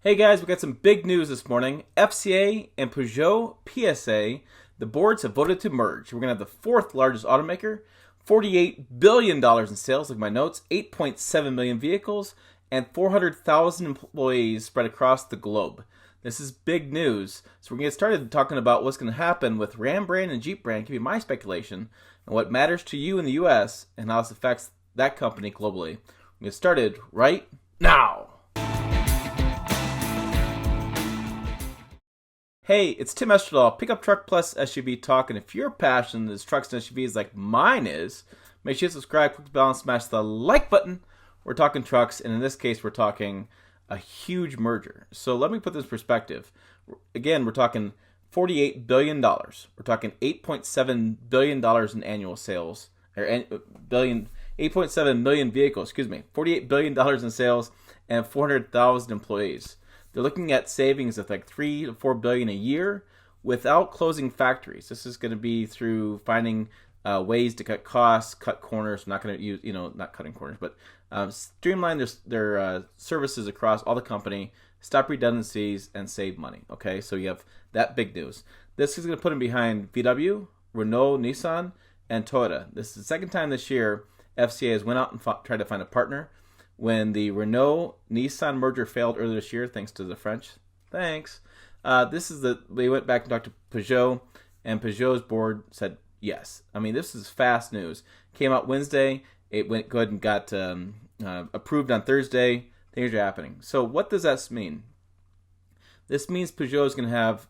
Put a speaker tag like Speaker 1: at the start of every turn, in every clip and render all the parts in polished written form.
Speaker 1: Hey guys, we got some big news this morning. FCA and Peugeot PSA, the boards have voted to merge. We're going to have the fourth largest automaker, $48 billion in sales, look at my notes, 8.7 million vehicles, and 400,000 employees spread across the globe. This is big news. So we're going to get started talking about what's going to happen with Ram brand and Jeep brand, give you my speculation, and what matters to you in the US, and how this affects that company globally. We'll get started right now. Hey, it's Tim Esterdahl, Pickup Truck Plus SUV Talk, and if your passion is trucks and SUVs like mine is, make sure you subscribe, click the bell, and smash the like button. We're talking trucks, and in this case, we're talking a huge merger. So let me put this in perspective. Again, we're talking $48 billion. We're talking $8.7 billion in annual sales, or 8.7 million vehicles, $48 billion in sales, and 400,000 employees. They're looking at savings of like $3 to $4 billion a year without closing factories. This is going to be through finding ways to cut costs, cut corners. I'm not going to use, not cutting corners, but streamline their services across all the company, stop redundancies, and save money. Okay, so you have that big news. This is going to put them behind VW, Renault, Nissan, and Toyota. This is the second time this year FCA has went out and tried to find a partner. When the Renault-Nissan merger failed earlier this year, thanks to the French, they went back and talked to Peugeot, and Peugeot's board said yes. I mean, this is fast news. Came out Wednesday. It went good and got approved on Thursday. Things are happening. So what does that mean? This means Peugeot is going to have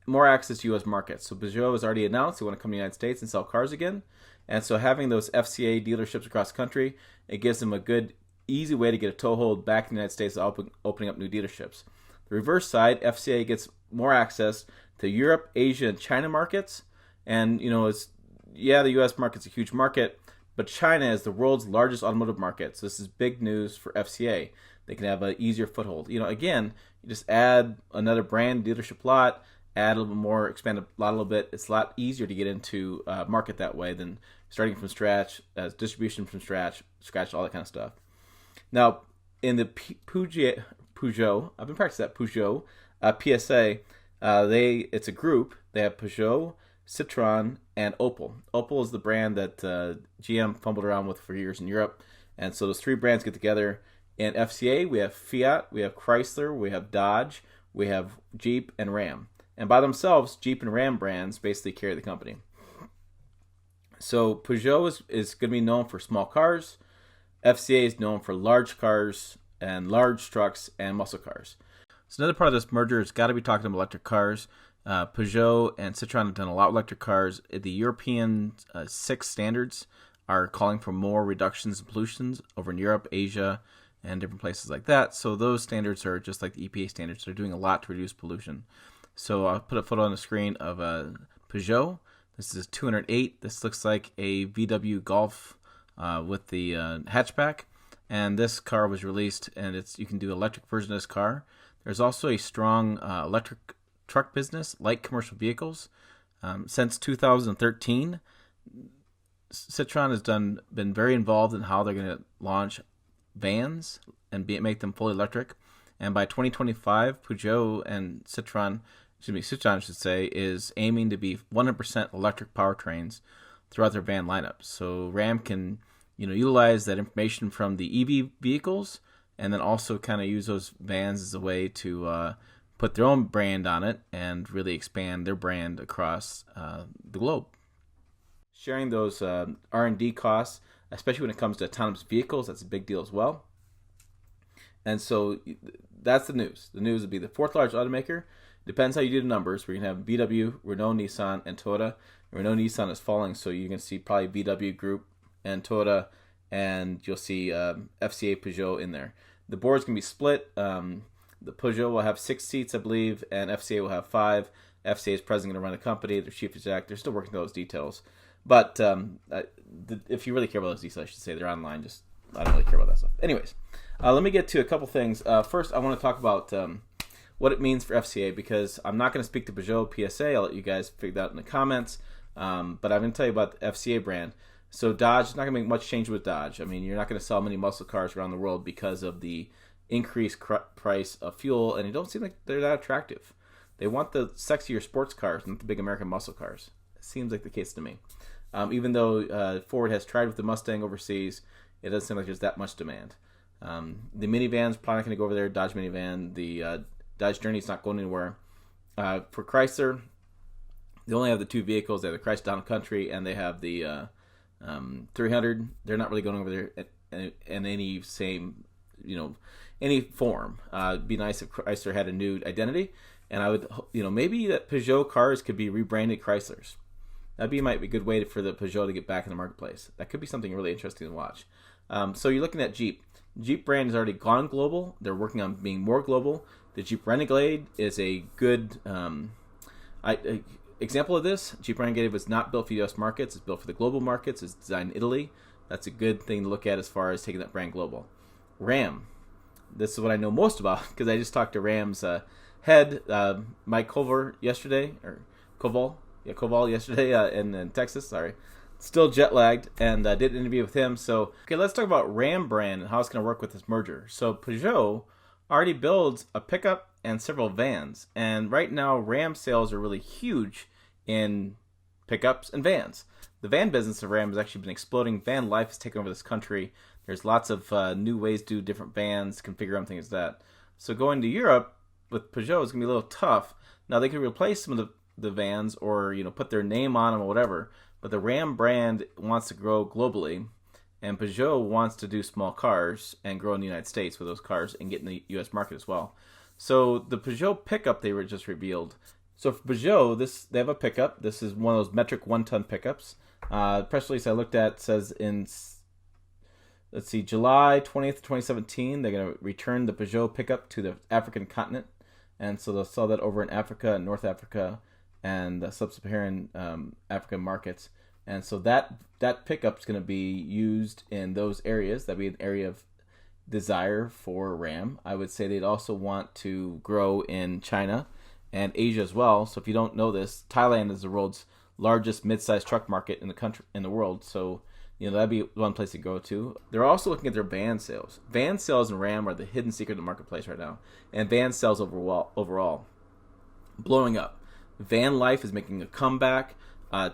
Speaker 1: more access to U.S. markets. So Peugeot has already announced they want to come to the United States and sell cars again. And so having those FCA dealerships across the country, it gives them a good, easy way to get a toehold back in the United States, opening up new dealerships. The reverse side, FCA gets more access to Europe, Asia, and China markets. And, the U.S. market's a huge market, but China is the world's largest automotive market. So this is big news for FCA. They can have an easier foothold. Again, you just add another brand dealership lot, add a little bit more, expand the lot a little bit. It's a lot easier to get into market that way than starting from scratch, distribution from scratch, all that kind of stuff. Now, in the Peugeot, I've been practicing that, Peugeot PSA, it's a group. They have Peugeot, Citroën, and Opel. Opel is the brand that GM fumbled around with for years in Europe. And so those three brands get together. In FCA, we have Fiat, we have Chrysler, we have Dodge, we have Jeep, and Ram. And by themselves, Jeep and Ram brands basically carry the company. So Peugeot is going to be known for small cars. FCA is known for large cars and large trucks and muscle cars. So another part of this merger has got to be talking about electric cars. Peugeot and Citroën have done a lot with electric cars. The European 6 standards are calling for more reductions in pollutions over in Europe, Asia, and different places like that. So those standards are just like the EPA standards. They're doing a lot to reduce pollution. So I'll put a photo on the screen of a Peugeot. This is 208. This looks like a VW Golf with the hatchback. And this car was released, and you can do electric version of this car. There's also a strong electric truck business, light commercial vehicles. Since 2013, Citroën has been very involved in how they're going to launch vans and make them fully electric. And by 2025, Peugeot and Citroën I should say, is aiming to be 100% electric powertrains throughout their van lineup. So Ram can, utilize that information from the EV vehicles, and then also kind of use those vans as a way to put their own brand on it and really expand their brand across the globe. Sharing those R&D costs, especially when it comes to autonomous vehicles, that's a big deal as well. And so that's the news. The news would be the fourth largest automaker. Depends how you do the numbers. We're going to have VW, Renault, Nissan, and Toyota. Renault, Nissan is falling, so you're going to see probably VW Group and Toyota, and you'll see FCA Peugeot in there. The board's going to be split. The Peugeot will have 6 seats, I believe, and FCA will have 5. FCA is president going to run the company. Their chief exec. They're still working those details. But if you really care about those details, I should say they're online. I don't really care about that stuff. Anyways, let me get to a couple things. First, I want to talk about what it means for FCA, because I'm not going to speak to Peugeot PSA. I'll let you guys figure that out in the comments. But I'm going to tell you about the FCA brand. So Dodge is not going to make much change with Dodge. I mean, you're not going to sell many muscle cars around the world because of the increased price of fuel, and it don't seem like they're that attractive. They want the sexier sports cars, not the big American muscle cars. It seems like the case to me. Even though Ford has tried with the Mustang overseas, it doesn't seem like there's that much demand. The minivan's probably not going to go over there. Dodge minivan, the Dodge Journey's not going anywhere. For Chrysler, they only have the two vehicles. They have the Chrysler Down Country, and they have the 300. They're not really going over there in any same, any form. It'd be nice if Chrysler had a new identity, and I would, maybe that Peugeot cars could be rebranded Chryslers. Might be a good way for the Peugeot to get back in the marketplace. That could be something really interesting to watch. So you're looking at Jeep. Jeep brand has already gone global. They're working on being more global. The Jeep Renegade is a good example of this. Jeep Renegade was not built for the U.S. markets. It's built for the global markets. It's designed in Italy. That's a good thing to look at as far as taking that brand global. Ram. This is what I know most about because I just talked to Ram's head, Mike Koval, yesterday, in Texas. Sorry. Still jet lagged, and did an interview with him. So, okay, let's talk about Ram brand and how it's going to work with this merger. So, Peugeot already builds a pickup and several vans, and right now Ram sales are really huge in pickups and vans. The van business of Ram has actually been exploding. Van life has taken over this country. There's lots of new ways to do different vans, configure them, things like that. So going to Europe with Peugeot is going to be a little tough. Now they can replace some of the vans or put their name on them or whatever. But the Ram brand wants to grow globally, and Peugeot wants to do small cars and grow in the United States with those cars and get in the U.S. market as well. So the Peugeot pickup they were just revealed. So for Peugeot, they have a pickup. This is one of those metric 1-ton pickups. Press release I looked at says in, July 20th, 2017, they're going to return the Peugeot pickup to the African continent. And so they'll sell that over in Africa, North Africa, and the sub-Saharan African markets. And so that pickup is going to be used in those areas. That'd be an area of desire for Ram. I would say they'd also want to grow in China and Asia as well. So if you don't know this, Thailand is the world's largest mid-sized truck market in the world. So that'd be one place to go to. They're also looking at their van sales. Van sales in Ram are the hidden secret of the marketplace right now, and van sales overall blowing up. Van life is making a comeback.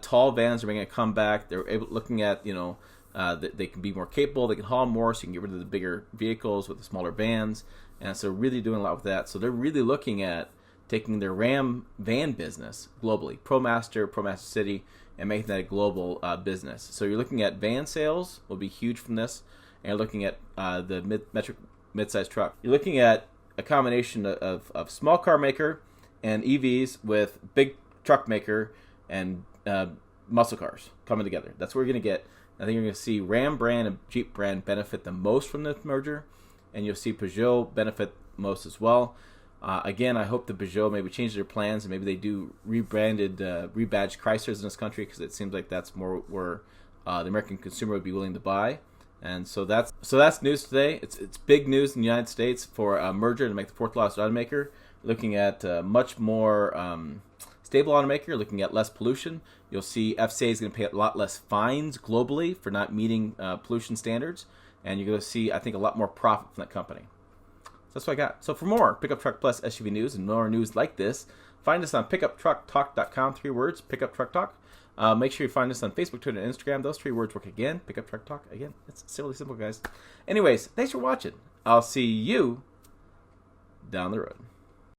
Speaker 1: Tall vans are making a comeback. They're looking at that they can be more capable. They can haul more, so you can get rid of the bigger vehicles with the smaller vans. And so really doing a lot with that. So they're really looking at taking their Ram van business globally, ProMaster City, and making that a global business. So you're looking at van sales will be huge from this, and you're looking at the mid-sized truck. You're looking at a combination of small car maker and EVs with big truck maker and muscle cars coming together. That's what we're going to get. I think you're going to see Ram brand and Jeep brand benefit the most from this merger, and you'll see Peugeot benefit most as well. Again, I hope the Peugeot maybe change their plans and maybe they do rebadged Chryslers in this country, because it seems like that's more where the American consumer would be willing to buy. And so that's news today. It's big news in the United States for a merger to make the fourth largest automaker. Looking at much more stable automaker, looking at less pollution. You'll see FCA is going to pay a lot less fines globally for not meeting pollution standards, and you're going to see, I think, a lot more profit from that company. So that's what I got. So for more Pickup Truck Plus SUV news and more news like this, find us on pickuptrucktalk.com, 3 words, Pickup Truck Talk. Make sure you find us on Facebook, Twitter, and Instagram. Those 3 words work again. Pickup Truck Talk. Again, it's really simple, guys. Anyways, thanks for watching. I'll see you down the road.